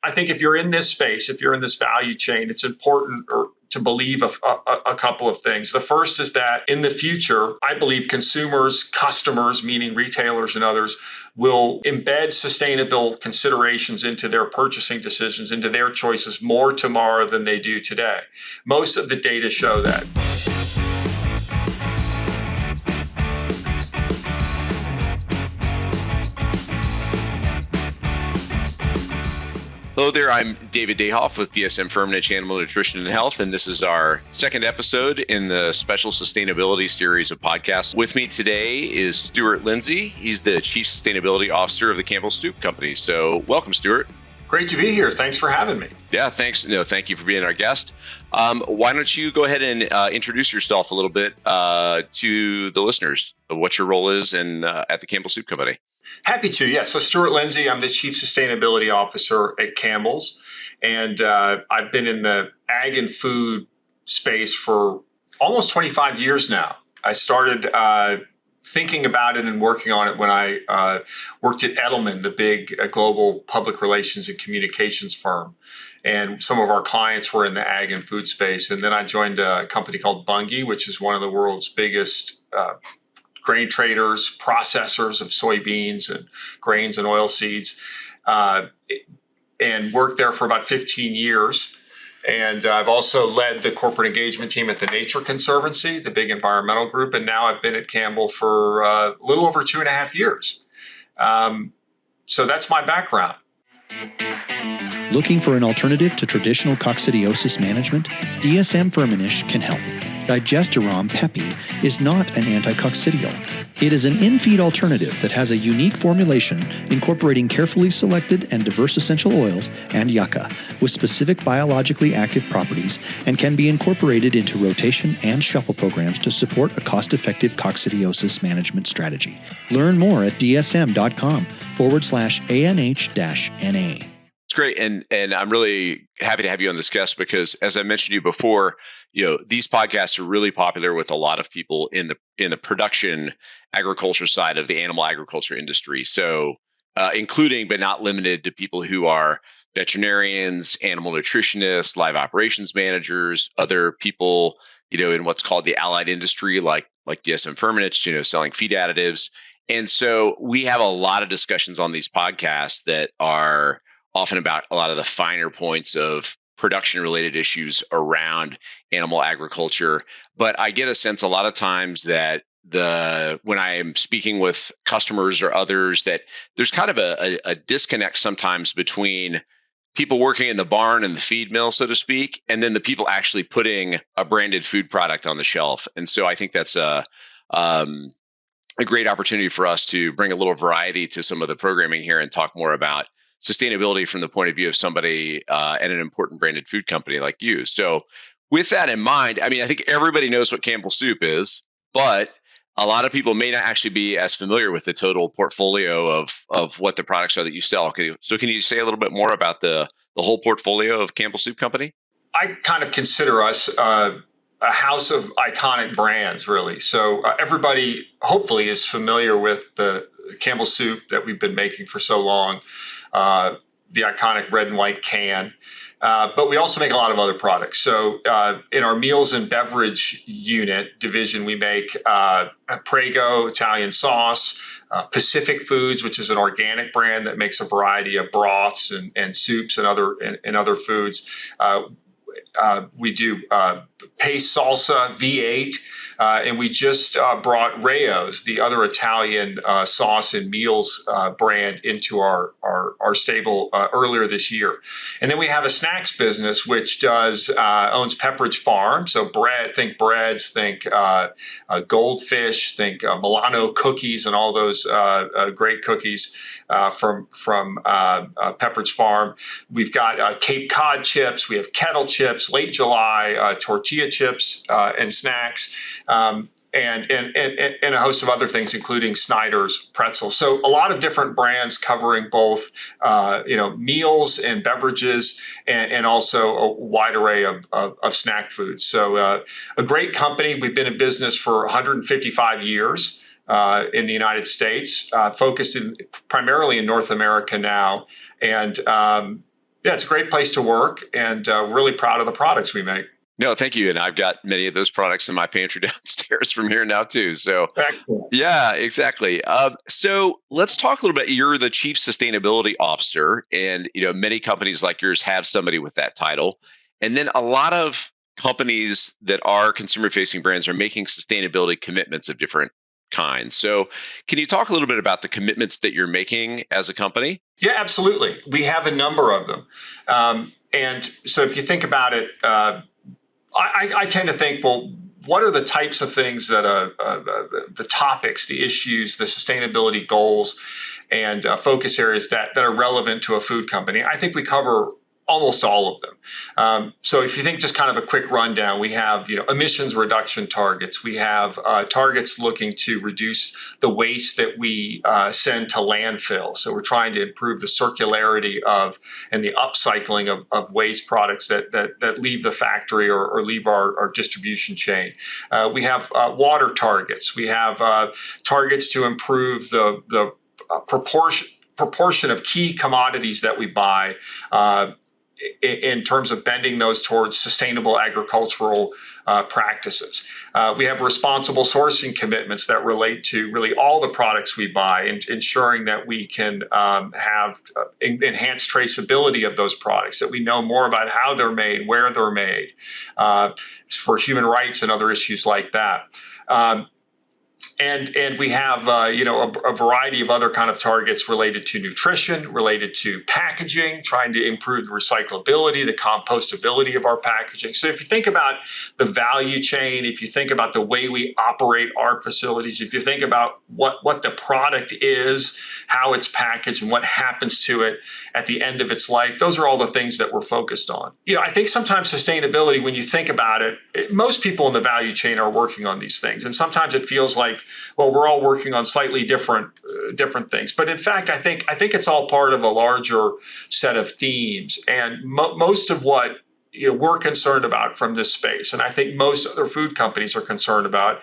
I think if you're in this space, if you're in this value chain, it's important to believe a couple of things. The first is that in the future, I believe consumers, customers, meaning retailers and others, will embed sustainable considerations into their purchasing decisions, into their choices more tomorrow than they do today. Most of the data show that. Hello there, I'm David Dayhoff with DSM Firmenich Animal Nutrition and Health, and this is our second episode in the special sustainability series of podcasts. With me today is Stewart Lindsay. He's the Chief Sustainability Officer of the Campbell Soup Company. So welcome, Stewart. Great to be here. Thanks for having me. Yeah, thanks. Thank you for being our guest. Why don't you go ahead and introduce yourself a little bit to the listeners of what your role is at the Campbell Soup Company? Happy to, yes. So Stewart Lindsay, I'm the Chief Sustainability Officer at Campbell's, and I've been in the ag and food space for almost 25 years now. I started thinking about it and working on it when I worked at Edelman, the big global public relations and communications firm. And some of our clients were in the ag and food space. And then I joined a company called Bunge, which is one of the world's biggest grain traders, processors of soybeans and grains and oil seeds, and worked there for about 15 years. And I've also led the corporate engagement team at the Nature Conservancy, the big environmental group. And now I've been at Campbell for a little over 2.5 years. So that's my background. Looking for an alternative to traditional coccidiosis management? DSM Firmenich can help. Digesterom Pepi is not an anticoccidial. It is an in-feed alternative that has a unique formulation incorporating carefully selected and diverse essential oils and yucca with specific biologically active properties and can be incorporated into rotation and shuffle programs to support a cost-effective coccidiosis management strategy. Learn more at dsm.com/ANH-NA. It's great, and I'm really happy to have you on this guest because, as I mentioned to you before, these podcasts are really popular with a lot of people in the production agriculture side of the animal agriculture industry. So, including but not limited to people who are veterinarians, animal nutritionists, live operations managers, other people, in what's called the allied industry, like DSM Firmenich, selling feed additives. And so we have a lot of discussions on these podcasts that are often about a lot of the finer points of production-related issues around animal agriculture. But I get a sense a lot of times that when I am speaking with customers or others, that there's kind of a disconnect sometimes between people working in the barn and the feed mill, so to speak, and then the people actually putting a branded food product on the shelf. And so I think that's a great opportunity for us to bring a little variety to some of the programming here and talk more about sustainability from the point of view of somebody at an important branded food company like you. So with that in mind, I think everybody knows what Campbell Soup is, but a lot of people may not actually be as familiar with the total portfolio of what the products are that you sell. Okay, so can you say a little bit more about the whole portfolio of Campbell Soup Company? I kind of consider us a house of iconic brands, really. So everybody hopefully is familiar with the Campbell Soup that we've been making for so long. The iconic red and white can. But we also make a lot of other products. So in our meals and beverage division, we make Prego Italian sauce, Pacific Foods, which is an organic brand that makes a variety of broths and soups and other foods. We do paste salsa, V8, and we just brought Rayo's, the other Italian sauce and meals brand, into our stable earlier this year. And then we have a snacks business which owns Pepperidge Farm. So think breads, think Goldfish, think Milano cookies, and all those great cookies from Pepperidge Farm. We've got Cape Cod chips, we have kettle chips, Late July tortilla chips and snacks, and a host of other things, including Snyder's pretzels. So a lot of different brands covering both meals and beverages, and also a wide array of snack foods. So a great company. We've been in business for 155 years. In the United States, focused primarily in North America now, and Yeah, it's a great place to work, and really proud of the products we make. No, thank you. And I've got many of those products in my pantry downstairs from here now too. So Excellent. yeah, exactly. So let's talk a little bit. You're the chief sustainability officer, and many companies like yours have somebody with that title. And then a lot of companies that are consumer-facing brands are making sustainability commitments of different kinds. So can you talk a little bit about the commitments that you're making as a company? Yeah, absolutely. We have a number of them. And so if you think about it, I tend to think, well, what are the types of things that the topics, the issues, the sustainability goals, and focus areas that are relevant to a food company? I think we cover almost all of them. So if you think just kind of a quick rundown, we have emissions reduction targets. We have targets looking to reduce the waste that we send to landfill. So we're trying to improve the circularity of and the upcycling of waste products that leave the factory or leave our distribution chain. We have water targets. We have targets to improve the proportion of key commodities that we buy in terms of bending those towards sustainable agricultural practices. We have responsible sourcing commitments that relate to really all the products we buy, and ensuring that we can have enhanced traceability of those products, that we know more about how they're made, where they're made, for human rights and other issues like that. And we have a variety of other kind of targets related to nutrition, related to packaging, trying to improve the recyclability, the compostability of our packaging. So if you think about the value chain, if you think about the way we operate our facilities, if you think about what the product is, how it's packaged, and what happens to it at the end of its life, those are all the things that we're focused on. I think sometimes sustainability, when you think about it, most people in the value chain are working on these things, and sometimes it feels like, well, we're all working on slightly different things. But in fact, I think it's all part of a larger set of themes. And most of what we're concerned about from this space, and I think most other food companies are concerned about,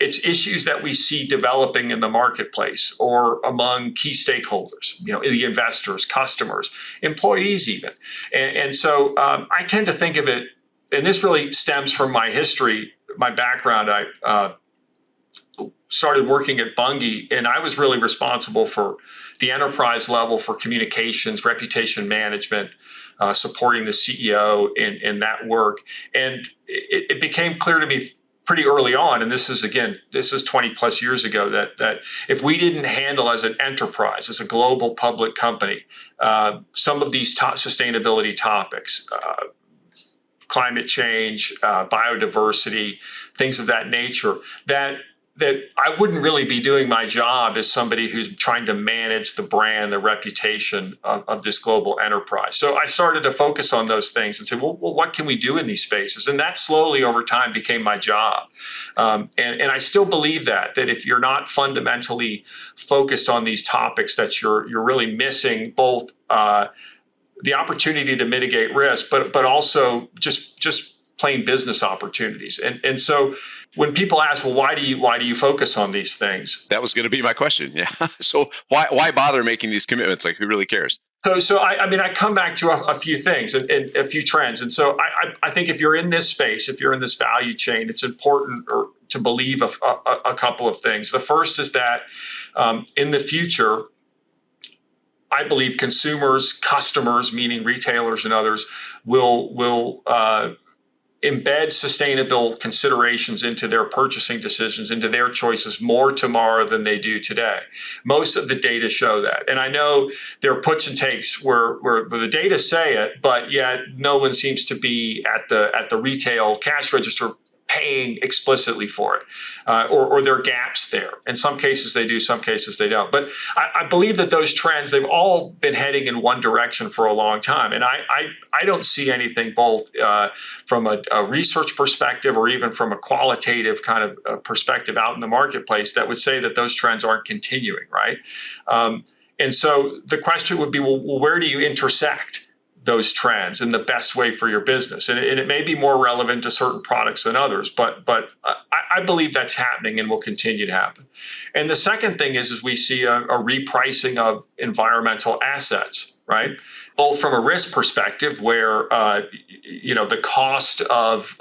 it's issues that we see developing in the marketplace or among key stakeholders, the investors, customers, employees even. And so I tend to think of it, and this really stems from my history, my background. I started working at Bunge, and I was really responsible for the enterprise level for communications, reputation management, supporting the CEO in that work. And it became clear to me pretty early on, and this is 20 plus years ago, that if we didn't handle as an enterprise, as a global public company, some of these sustainability topics, climate change, biodiversity, things of that nature, that I wouldn't really be doing my job as somebody who's trying to manage the brand, the reputation of this global enterprise. So I started to focus on those things and say, well, what can we do in these spaces? And that slowly over time became my job. And I still believe that if you're not fundamentally focused on these topics, that you're really missing both the opportunity to mitigate risk, but also just plain business opportunities. And so when people ask, well, why do you focus on these things? That was going to be my question. Yeah. So why bother making these commitments? Like, who really cares? So I come back to a few things and a few trends. And so I think if you're in this space, if you're in this value chain, it's important to believe a couple of things. The first is that in the future, I believe consumers, customers, meaning retailers and others, will embed sustainable considerations into their purchasing decisions, into their choices more tomorrow than they do today. Most of the data show that. And I know there are puts and takes where the data say it, but yet no one seems to be at the retail cash register paying explicitly for it, or there are gaps there. In some cases they do, some cases they don't. But I believe that those trends, they've all been heading in one direction for a long time. And I don't see anything both from a research perspective or even from a qualitative kind of perspective out in the marketplace that would say that those trends aren't continuing, right? And so the question would be, well, where do you intersect those trends in the best way for your business? And it may be more relevant to certain products than others, but I believe that's happening and will continue to happen. And the second thing is we see a repricing of environmental assets, right? both from a risk perspective, where the cost of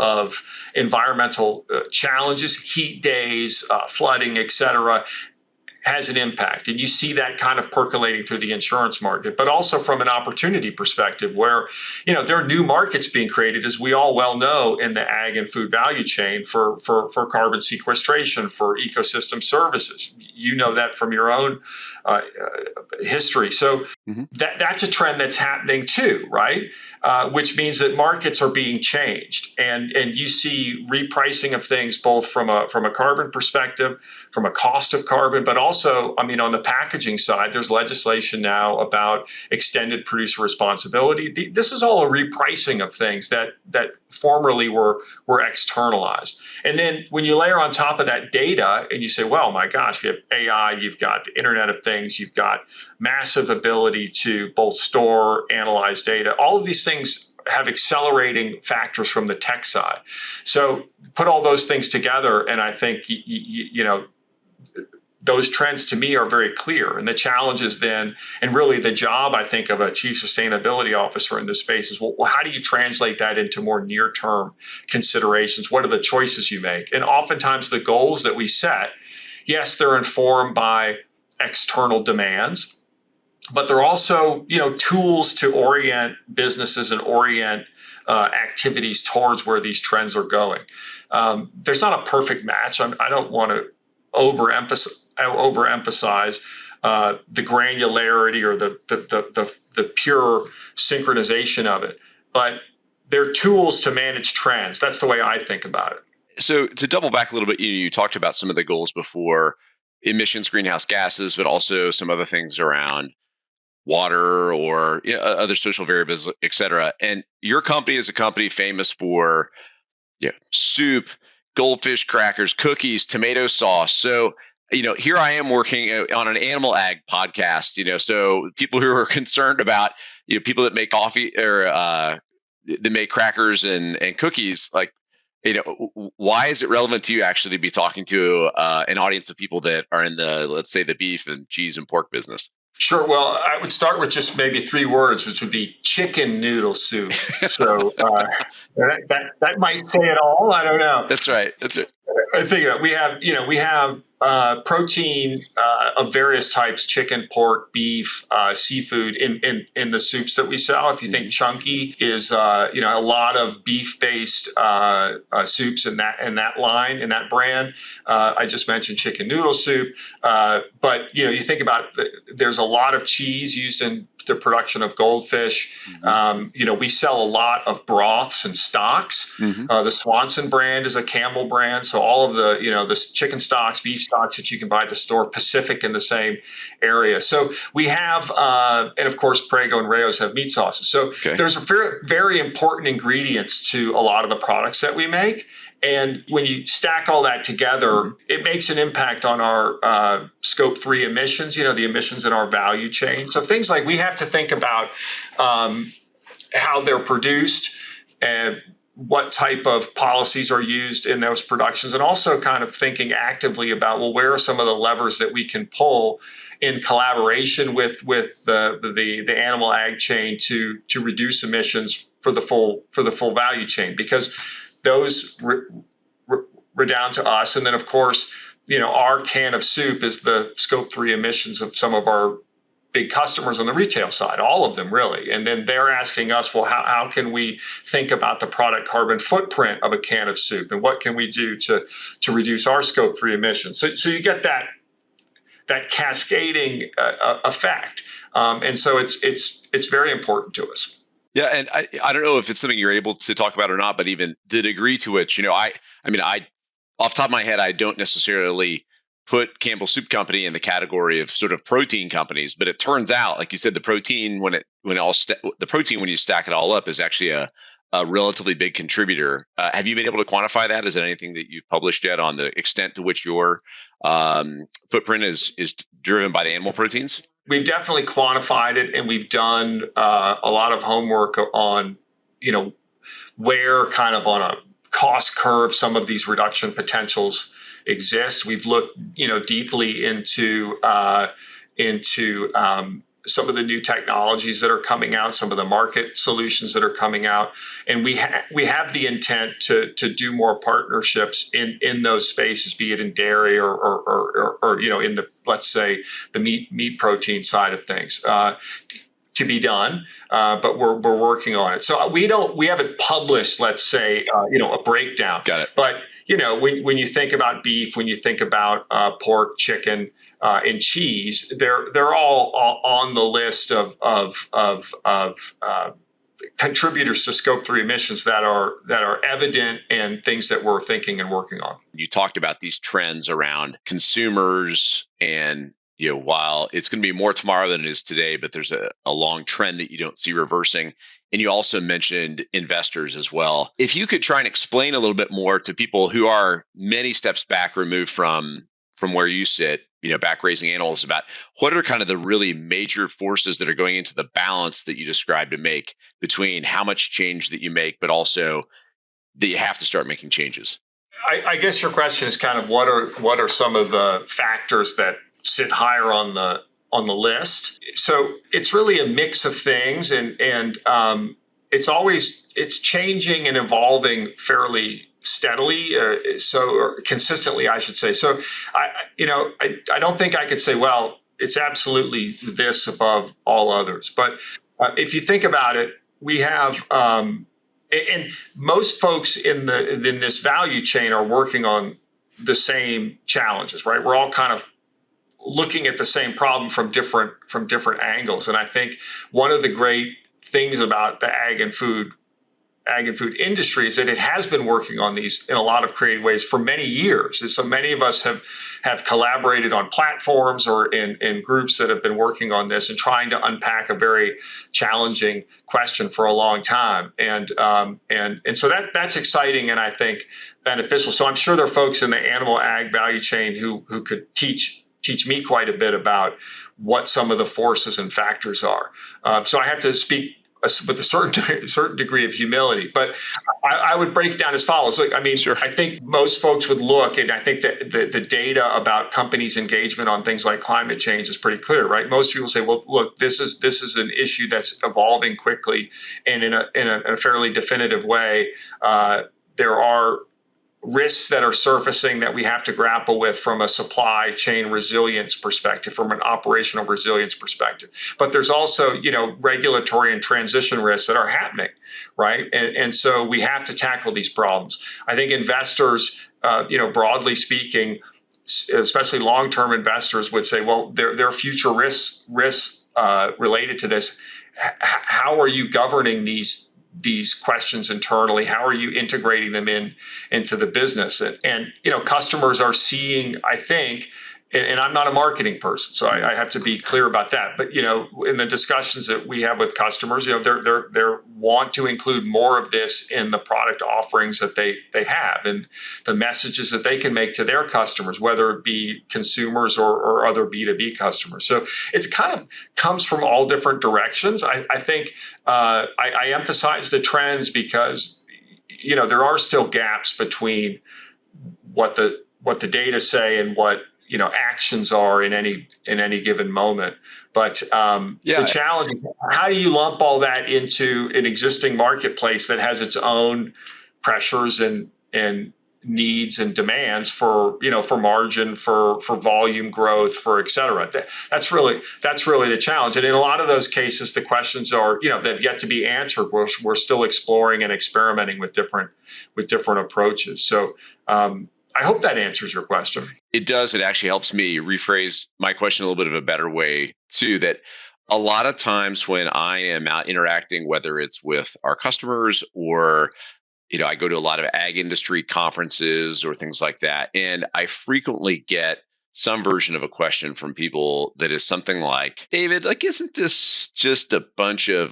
environmental challenges, heat days, flooding, et cetera, has an impact. And you see that kind of percolating through the insurance market, but also from an opportunity perspective where, there are new markets being created, as we all well know, in the ag and food value chain for carbon sequestration, for ecosystem services. You know that from your own history. So that's a trend that's happening too, right? Which means that markets are being changed, and you see repricing of things both from a carbon perspective, from a cost of carbon, but also, on the packaging side, there's legislation now about extended producer responsibility. This is all a repricing of things that formerly were externalized. And then when you layer on top of that data and you say, well, my gosh, you have AI, you've got the Internet of Things, you've got massive ability to both store, analyze data. All of these things have accelerating factors from the tech side. So put all those things together, and I think, those trends to me are very clear. And the challenge is then, and really the job, I think, of a chief sustainability officer in this space is, well, how do you translate that into more near-term considerations? What are the choices you make? And oftentimes the goals that we set, yes, they're informed by external demands, but they're also, tools to orient businesses and orient activities towards where these trends are going. There's not a perfect match. I don't want to overemphasize the granularity or the pure synchronization of it, but they're tools to manage trends. That's the way I think about it. So to double back a little bit, you talked about some of the goals before: emissions, greenhouse gases, but also some other things around water or other social variables, et cetera. And your company is a company famous for soup, goldfish crackers, cookies, tomato sauce. So, here I am working on an animal ag podcast, so people who are concerned about, people that make coffee or that make crackers and cookies, like, why is it relevant to you actually to be talking to an audience of people that are in the, let's say, the beef and cheese and pork business? Sure. Well, I would start with just maybe 3 words, which would be chicken noodle soup. So that might say it all. I don't know. That's right. I think we have protein of various types: chicken, pork, beef, seafood in the soups that we sell. If you think chunky is a lot of beef based soups in that line, in that brand. I just mentioned chicken noodle soup, but you think about there's a lot of cheese used in the production of goldfish. We sell a lot of broths and stocks. The Swanson brand is a Campbell brand, so all of the the chicken stocks, beef stocks that you can buy at the store, Pacific in the same area. So we have, and of course, Prego and Rayo's have meat sauces. So there's very, very important ingredients to a lot of the products that we make. And when you stack all that together, it makes an impact on our Scope 3 emissions, the emissions in our value chain. So things like we have to think about how they're produced and what type of policies are used in those productions, and also kind of thinking actively about, well, where are some of the levers that we can pull in collaboration with the animal ag chain to reduce emissions for the full value chain, because those redound to us. And then, of course, our can of soup is the Scope 3 emissions of some of our big customers on the retail side, all of them really. And then they're asking us, well, how can we think about the product carbon footprint of a can of soup, and what can we do to reduce our Scope 3 emissions? So you get that cascading effect, and so it's very important to us. Yeah, and I don't know if it's something you're able to talk about or not, but even the degree to which, I off the top of my head, I don't necessarily put Campbell Soup Company in the category of sort of protein companies, but it turns out, like you said, the protein when you stack it all up is actually a relatively big contributor. Have you been able to quantify that? Is there anything that you've published yet on the extent to which your footprint is driven by the animal proteins? We've definitely quantified it, and we've done a lot of homework on, where kind of on a cost curve some of these reduction potentials exist. We've looked, deeply into the new technologies that are coming out, some of the market solutions that are coming out, and we have the intent to do more partnerships in those spaces, be it in dairy or in the, let's say, the meat protein side of things. To be done, but we're working on it. So we haven't published, let's say, a breakdown. Got it. But when you think about beef, when you think about pork, chicken, and cheese, they're all on the list of contributors to Scope 3 emissions that are evident and things that we're thinking and working on. You talked about these trends around consumers and while it's going to be more tomorrow than it is today, but there's a long trend that you don't see reversing. And you also mentioned investors as well. If you could try and explain a little bit more to people who are many steps back removed from where you sit, back raising animals, about what are kind of the really major forces that are going into the balance that you described to make between how much change that you make, but also that you have to start making changes. I guess your question is kind of what are some of the factors that sit higher on the list. So it's really a mix of things, and it's changing and evolving fairly steadily, or consistently, I should say. So I don't think I could say, well, it's absolutely this above all others. But if you think about it, we have and most folks in this value chain are working on the same challenges, right? We're all kind of looking at the same problem from different angles. And I think one of the great things about the ag and food industry is that it has been working on these in a lot of creative ways for many years. And so many of us have collaborated on platforms or in groups that have been working on this and trying to unpack a very challenging question for a long time. And so that's exciting and I think beneficial. So I'm sure there are folks in the animal ag value chain who could teach me quite a bit about what some of the forces and factors are. So I have to speak with a certain degree of humility, but I would break down as follows. Sure. I think most folks would look, and I think that the data about companies' engagement on things like climate change is pretty clear, right? Most people say, well, look, this is an issue that's evolving quickly and in a fairly definitive way. There are risks that are surfacing that we have to grapple with from a supply chain resilience perspective, from an operational resilience perspective. But there's also, regulatory and transition risks that are happening, right? And so we have to tackle these problems. I think investors, broadly speaking, especially long-term investors, would say, well, there are future risks related to this. How are you governing these questions internally? How are you integrating them into the business? And customers are seeing, I think, and I'm not a marketing person, so I have to be clear about that. But in the discussions that we have with customers, they want to include more of this in the product offerings that they have and the messages that they can make to their customers, whether it be consumers or other B2B customers. So it's kind of comes from all different directions. I think I emphasize the trends because there are still gaps between what the data say and what actions are in any given moment. But the challenge is, how do you lump all that into an existing marketplace that has its own pressures and needs and demands for margin, for volume growth, for et cetera. That's really the challenge. And in a lot of those cases, the questions are, they've yet to be answered. We're still exploring and experimenting with different approaches. So I hope that answers your question. It does. It actually helps me rephrase my question a little bit of a better way too, that a lot of times when I am out interacting, whether it's with our customers or I go to a lot of ag industry conferences or things like that, and I frequently get some version of a question from people that is something like, David, isn't this just a bunch of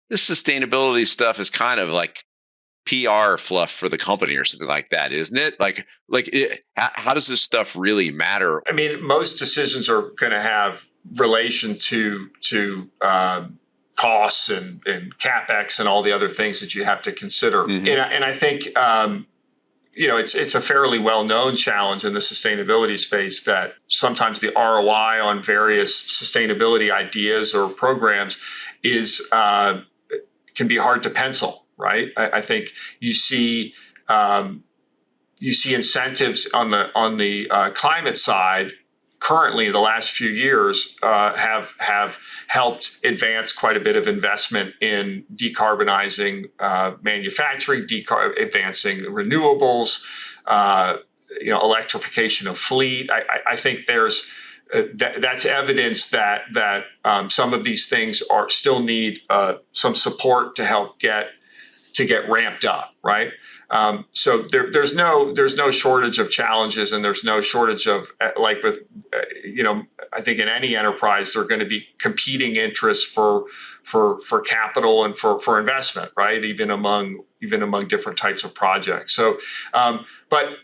this sustainability stuff is kind of like PR fluff for the company or something like that, isn't it? How does this stuff really matter? I mean, most decisions are going to have relation to costs and CapEx and all the other things that you have to consider. Mm-hmm. And I think, it's a fairly well-known challenge in the sustainability space that sometimes the ROI on various sustainability ideas or programs is can be hard to pencil, right? I think you see incentives on the climate side. Currently, the last few years have helped advance quite a bit of investment in decarbonizing manufacturing, advancing renewables, electrification of fleet. I think there's that's evidence that some of these things still need some support to help get ramped up, right? So there's no shortage of challenges, and there's no shortage of I think in any enterprise there are going to be competing interests for capital and for investment, right? Even among different types of projects. So, but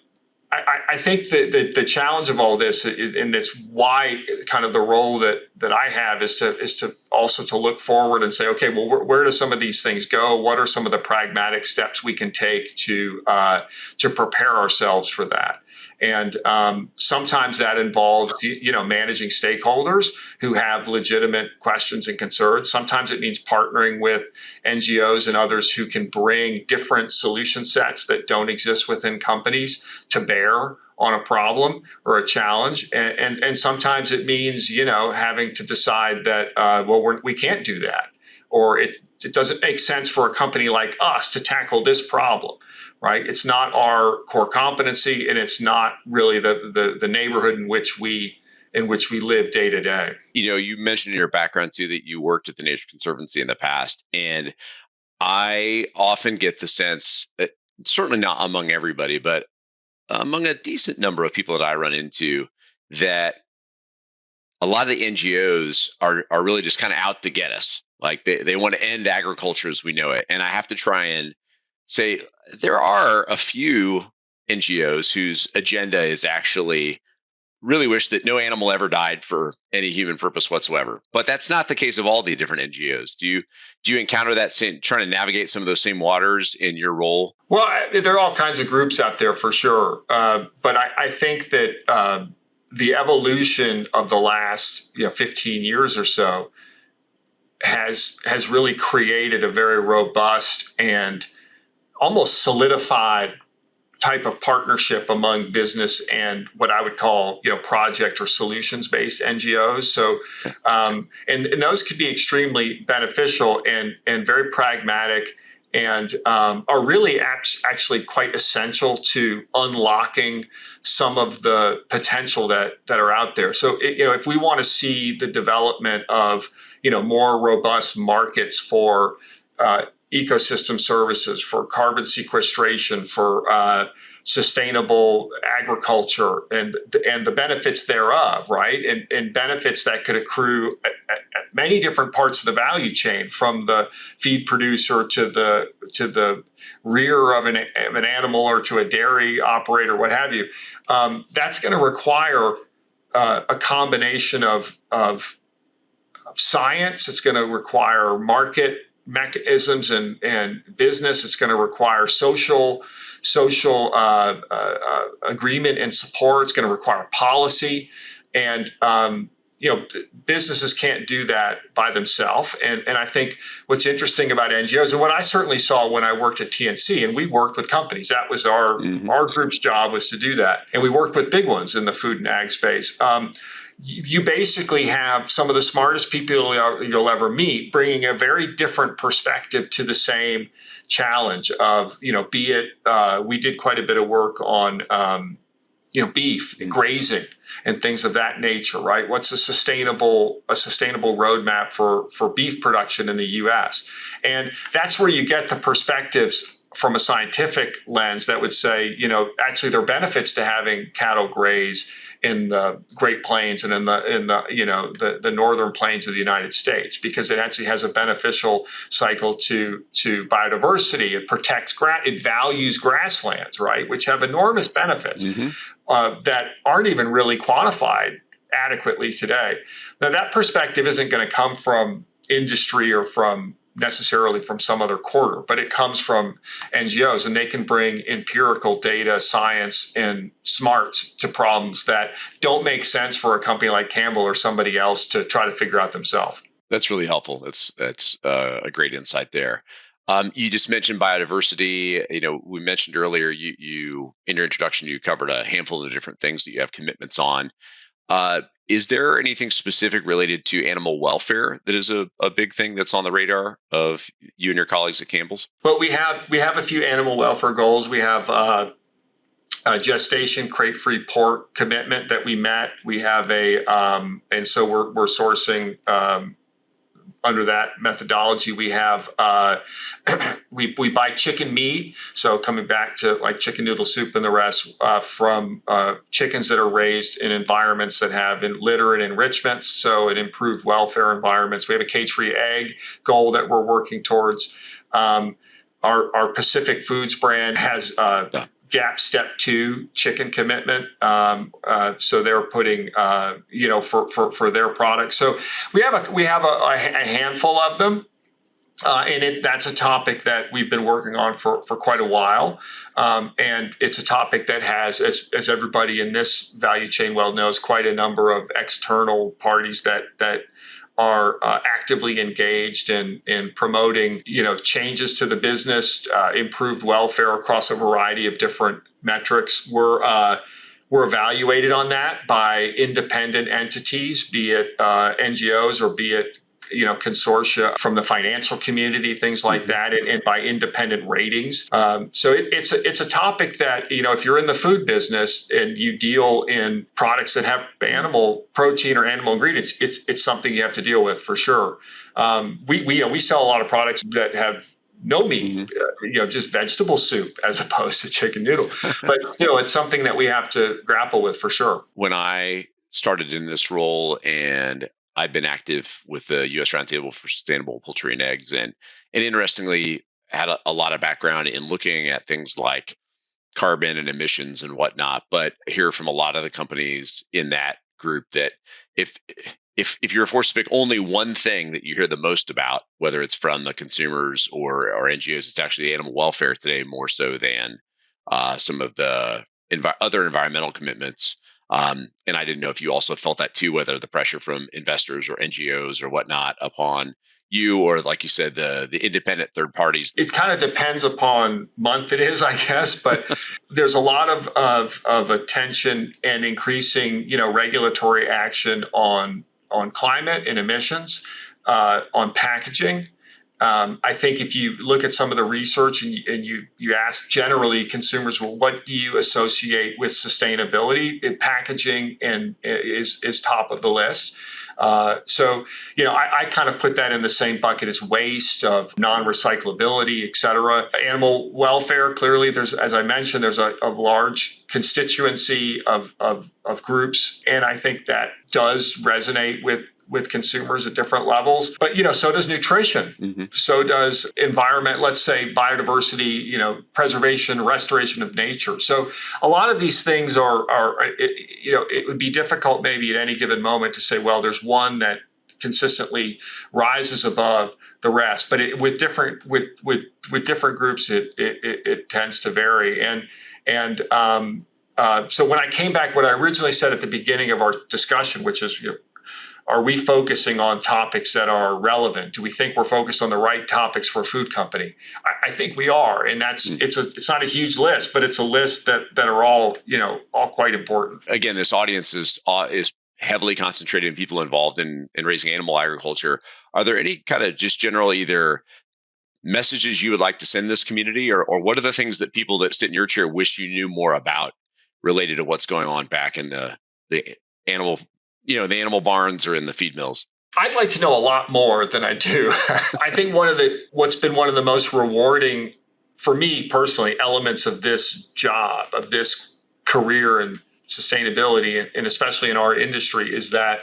I think that the challenge of all this is, and that's why kind of the role that I have is to also to look forward and say, okay, well, where do some of these things go? What are some of the pragmatic steps we can take to prepare ourselves for that? And sometimes that involves, managing stakeholders who have legitimate questions and concerns. Sometimes it means partnering with NGOs and others who can bring different solution sets that don't exist within companies to bear on a problem or a challenge. And sometimes it means, having to decide that, we can't do that, or it doesn't make sense for a company like us to tackle this problem. Right? It's not our core competency, and it's not really the neighborhood in which we live day to day. You mentioned in your background too that you worked at the Nature Conservancy in the past, and I often get the sense that, certainly not among everybody, but among a decent number of people that I run into, that a lot of the NGOs are really just kind of out to get us. Like they want to end agriculture as we know it, and I have to try and say there are a few NGOs whose agenda is actually really wish that no animal ever died for any human purpose whatsoever. But that's not the case of all the different NGOs. Do you encounter that same, trying to navigate some of those same waters in your role? Well, there are all kinds of groups out there for sure. But I think that the evolution of the last 15 years or so has really created a very robust and almost solidified type of partnership among business and what I would call, project or solutions-based NGOs. So, and those could be extremely beneficial and very pragmatic, and are really actually quite essential to unlocking some of the potential that are out there. So, if we want to see the development of, more robust markets for ecosystem services, for carbon sequestration, for sustainable agriculture, and the benefits thereof, right? And benefits that could accrue at many different parts of the value chain, from the feed producer to the rearer of an animal, or to a dairy operator, what have you. That's going to require a combination of science. It's going to require market mechanisms and business. It's going to require social agreement and support. It's going to require policy, and businesses can't do that by themselves. And I think what's interesting about NGOs, and what I certainly saw when I worked at TNC, and we worked with companies, that was our group's job, was to do that, and we worked with big ones in the food and ag space. You basically have some of the smartest people you'll ever meet bringing a very different perspective to the same challenge of, be it, we did quite a bit of work on, beef, grazing, and things of that nature, right? What's a sustainable roadmap for beef production in the U.S.? And that's where you get the perspectives from a scientific lens that would say, actually there are benefits to having cattle graze in the Great Plains and in the northern plains of the United States, because it actually has a beneficial cycle to biodiversity. It protects it values grasslands, right, which have enormous benefits that aren't even really quantified adequately today. Now, that perspective isn't going to come from industry or from necessarily from some other quarter, but it comes from NGOs, and they can bring empirical data, science, and smarts to problems that don't make sense for a company like Campbell or somebody else to try to figure out themselves. That's really helpful. That's a great insight there. You just mentioned biodiversity. We mentioned earlier you in your introduction you covered a handful of different things that you have commitments on. Is there anything specific related to animal welfare that is a big thing that's on the radar of you and your colleagues at Campbell's? Well, we have a few animal welfare goals. We have a gestation crate-free pork commitment that we met. We have and so we're sourcing under that methodology. We have we buy chicken meat. So coming back to like chicken noodle soup and the rest from chickens that are raised in environments that have litter and enrichments, so it improved welfare environments. We have a cage-free egg goal that we're working towards. Our Pacific Foods brand has GAP Step 2 chicken commitment. So they're putting, for their products. So we have a handful of them. And that's a topic that we've been working on for quite a while. And it's a topic that has, as everybody in this value chain well knows, quite a number of external parties that are actively engaged in promoting, changes to the business, improved welfare across a variety of different metrics. We're evaluated on that by independent entities, be it NGOs or be it consortia from the financial community, things like that, and by independent ratings. So it's a topic that, if you're in the food business and you deal in products that have animal protein or animal ingredients, it's something you have to deal with for sure. We sell a lot of products that have no meat, just vegetable soup as opposed to chicken noodle. But it's something that we have to grapple with for sure. When I started in this role, and I've been active with the U.S. Roundtable for Sustainable Poultry and Eggs, and interestingly had a lot of background in looking at things like carbon and emissions and whatnot. But I hear from a lot of the companies in that group that if you're forced to pick only one thing that you hear the most about, whether it's from the consumers or NGOs, it's actually animal welfare today more so than some of the other environmental commitments. And I didn't know if you also felt that too, whether the pressure from investors or NGOs or whatnot upon you, or like you said, the independent third parties. It kind of depends upon month it is, I guess, but there's a lot of attention and increasing, regulatory action on climate and emissions, on packaging. I think if you look at some of the research and you ask generally consumers, well, what do you associate with sustainability? Packaging is top of the list. So I kind of put that in the same bucket as waste, of non-recyclability, et cetera. Animal welfare, clearly, as I mentioned, there's a large constituency of groups, and I think that does resonate with consumers at different levels. But, so does nutrition. So does environment, let's say biodiversity, preservation, restoration of nature. So a lot of these things it would be difficult maybe at any given moment to say, well, there's one that consistently rises above the rest. But with different groups, it tends to vary. So when I came back, what I originally said at the beginning of our discussion, which is, are we focusing on topics that are relevant? Do we think we're focused on the right topics for a food company? I think we are, and it's not a huge list, but it's a list that are all quite important. Again, this audience is heavily concentrated in people involved in raising animal agriculture. Are there any kind of just general either messages you would like to send this community, or what are the things that people that sit in your chair wish you knew more about related to what's going on back in the animal? The animal barns or in the feed mills? I'd like to know a lot more than I do. I think what's been one of the most rewarding for me personally elements of this job, of this career and sustainability, and especially in our industry, is that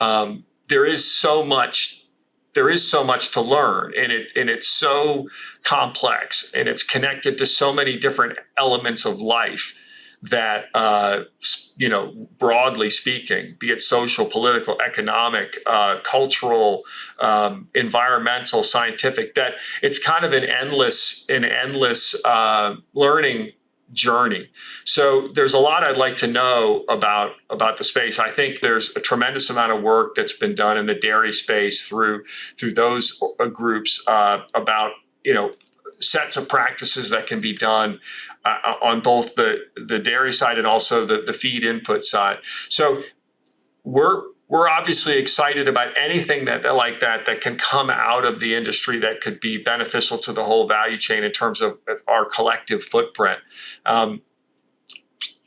there is so much to learn, and it's so complex, and it's connected to so many different elements of life that, broadly speaking, be it social, political, economic, cultural, environmental, scientific, that it's kind of an endless learning journey. So there's a lot I'd like to know about the space. I think there's a tremendous amount of work that's been done in the dairy space through those groups about sets of practices that can be done on both the dairy side and also the feed input side. So we're obviously excited about anything that can come out of the industry that could be beneficial to the whole value chain in terms of our collective footprint.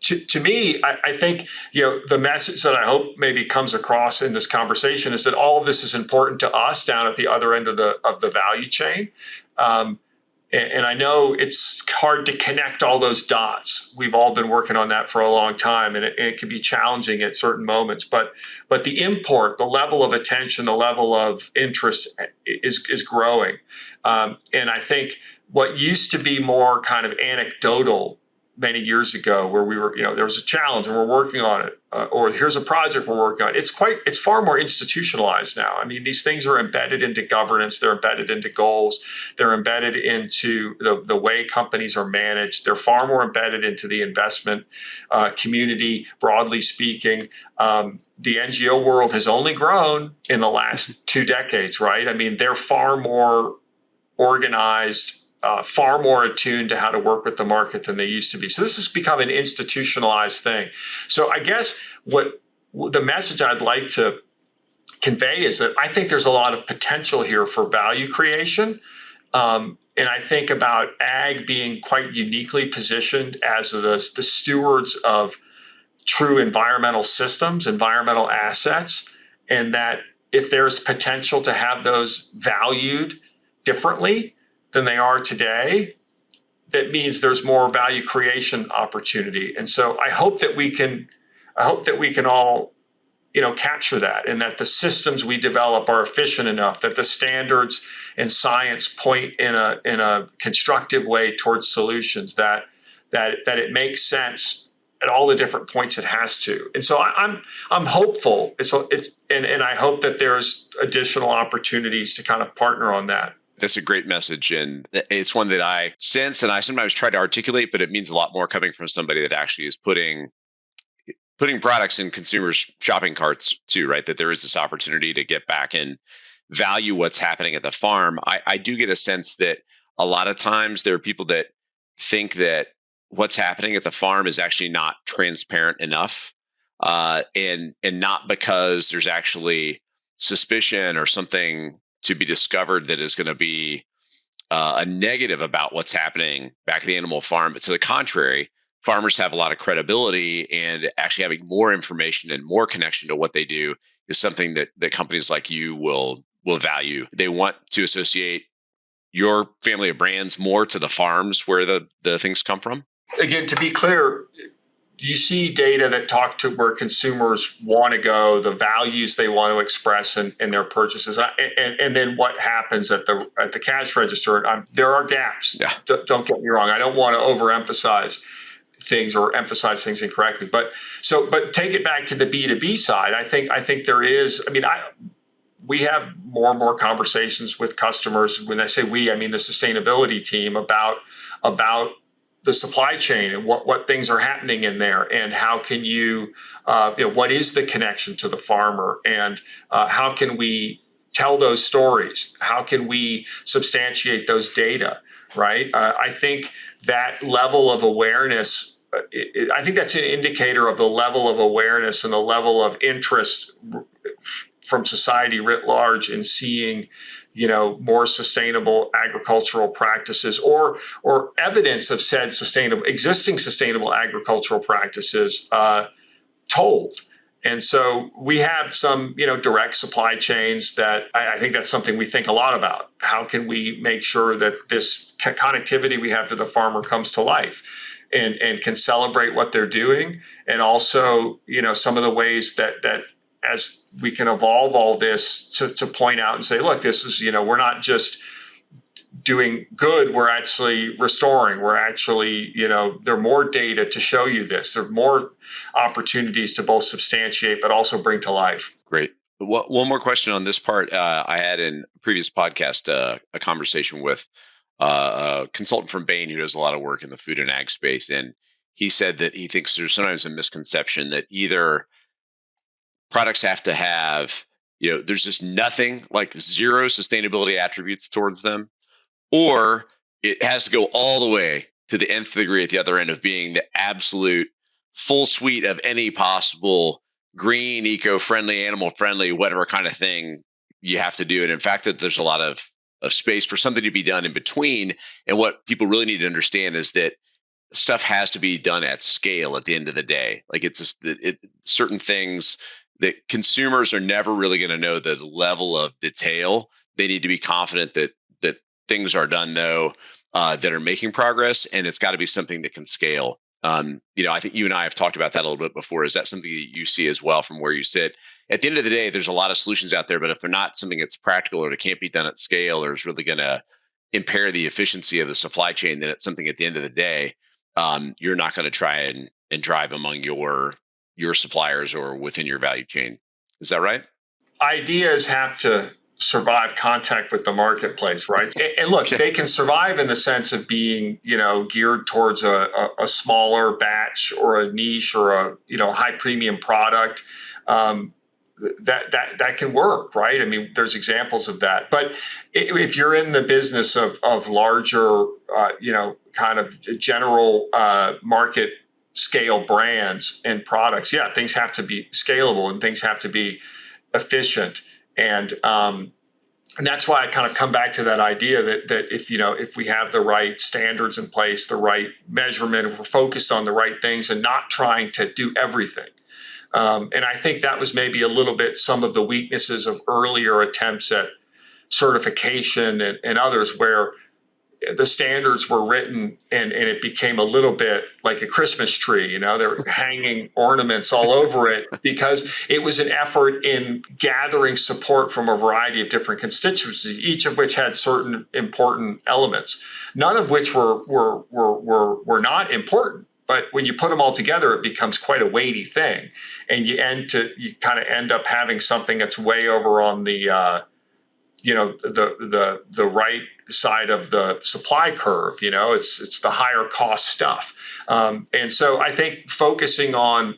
To me, I think the message that I hope maybe comes across in this conversation is that all of this is important to us down at the other end of the value chain. And I know it's hard to connect all those dots. We've all been working on that for a long time, and it can be challenging at certain moments. But the import, the level of attention, the level of interest is growing. And I think what used to be more kind of anecdotal many years ago, where we were, there was a challenge and we're working on it, or here's a project we're working on. It's far more institutionalized now. I mean, these things are embedded into governance, they're embedded into goals, they're embedded into the way companies are managed. They're far more embedded into the investment community, broadly speaking. The NGO world has only grown in the last 2 decades, right? I mean, they're far more organized, far more attuned to how to work with the market than they used to be. So this has become an institutionalized thing. So I guess what the message I'd like to convey is that I think there's a lot of potential here for value creation. And I think about ag being quite uniquely positioned as the stewards of true environmental systems, environmental assets, and that if there's potential to have those valued differently than they are today, that means there's more value creation opportunity. And so I hope that we can all, capture that, and that the systems we develop are efficient enough, that the standards and science point in a constructive way towards solutions, that it makes sense at all the different points it has to. And so I'm hopeful. And I hope that there's additional opportunities to kind of partner on that. That's a great message. And it's one that I sense and I sometimes try to articulate, but it means a lot more coming from somebody that actually is putting products in consumers' shopping carts too, right? That there is this opportunity to get back and value what's happening at the farm. I do get a sense that a lot of times there are people that think that what's happening at the farm is actually not transparent enough. And not because there's actually suspicion or something to be discovered that is going to be a negative about what's happening back at the animal farm. But to the contrary, farmers have a lot of credibility, and actually having more information and more connection to what they do is something that companies like you will value. They want to associate your family of brands more to the farms where the things come from. Again, to be clear, you see data that talk to where consumers want to go, the values they want to express in their purchases, and then what happens at the cash register. There are gaps. Yeah. Don't get me wrong. I don't want to overemphasize things or emphasize things incorrectly. But take it back to the B2B side. I think there is. I mean, we have more and more conversations with customers. When I say we, I mean the sustainability team about the supply chain and what things are happening in there, and how can you, what is the connection to the farmer, and how can we tell those stories? How can we substantiate those data, right? I think that level of awareness, I think that's an indicator of the level of awareness and the level of interest from society writ large in seeing more sustainable agricultural practices or evidence of said existing sustainable agricultural practices told. And so we have some, direct supply chains that I think that's something we think a lot about. How can we make sure that this connectivity we have to the farmer comes to life and can celebrate what they're doing? And also, some of the ways that as we can evolve all this to point out and say, look, this is, we're not just doing good, we're actually restoring. We're actually, there are more data to show you this. There are more opportunities to both substantiate, but also bring to life. Great. One more question on this part. I had in a previous podcast a conversation with a consultant from Bain who does a lot of work in the food and ag space. And he said that he thinks there's sometimes a misconception that either products have to have, there's just nothing, like zero sustainability attributes towards them, or it has to go all the way to the nth degree at the other end of being the absolute full suite of any possible green, eco-friendly, animal-friendly, whatever kind of thing you have to do. And in fact, that there's a lot of space for something to be done in between. And what people really need to understand is that stuff has to be done at scale at the end of the day. Like certain things that consumers are never really going to know the level of detail. They need to be confident that things are done, though, that are making progress, and it's got to be something that can scale. I think you and I have talked about that a little bit before. Is that something that you see as well from where you sit? At the end of the day, there's a lot of solutions out there, but if they're not something that's practical or it can't be done at scale or is really going to impair the efficiency of the supply chain, then it's something at the end of the day, you're not going to try and drive among your suppliers or within your value chain. Is that right? Ideas have to survive contact with the marketplace, right? And look, they can survive in the sense of being, geared towards a smaller batch or a niche or a, high premium product. That can work, right? I mean, there's examples of that. But if you're in the business of larger, kind of general market scale brands and products, things have to be scalable and things have to be efficient. And that's why I kind of come back to that idea that if we have the right standards in place, the right measurement, if we're focused on the right things and not trying to do everything. And I think that was maybe a little bit some of the weaknesses of earlier attempts at certification and others, where the standards were written and it became a little bit like a Christmas tree. They're hanging ornaments all over it because it was an effort in gathering support from a variety of different constituencies, each of which had certain important elements, none of which were not important. But when you put them all together, it becomes quite a weighty thing, and you kind of end up having something that's way over on the the right side of the supply curve. It's the higher cost stuff, and so I think focusing on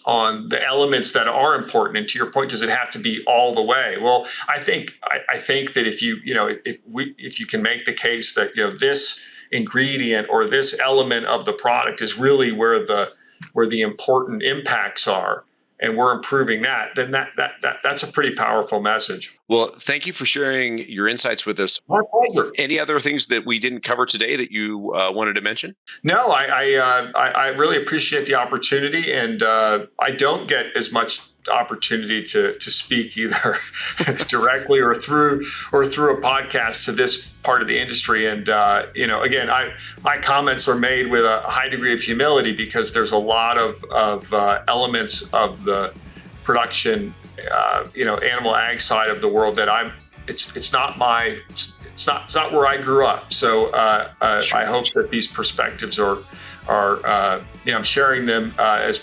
the elements that are important. And to your point, does it have to be all the way? Well, I think that if you can make the case that this ingredient or this element of the product is really where the important impacts are, and we're improving that, then that's a pretty powerful message. Well, thank you for sharing your insights with us. My pleasure. Any other things that we didn't cover today that you wanted to mention? No, I really appreciate the opportunity, and I don't get as much opportunity to speak either directly or through a podcast to this part of the industry. And again, my comments are made with a high degree of humility because there's a lot of elements of the production, animal ag side of the world that it's not where I grew up. So I hope that these perspectives are I'm sharing them as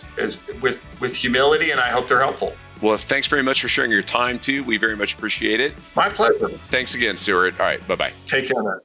with humility, and I hope they're helpful. Well, thanks very much for sharing your time too. We very much appreciate it. My pleasure. Thanks again, Stewart. All right, bye-bye. Take care, man.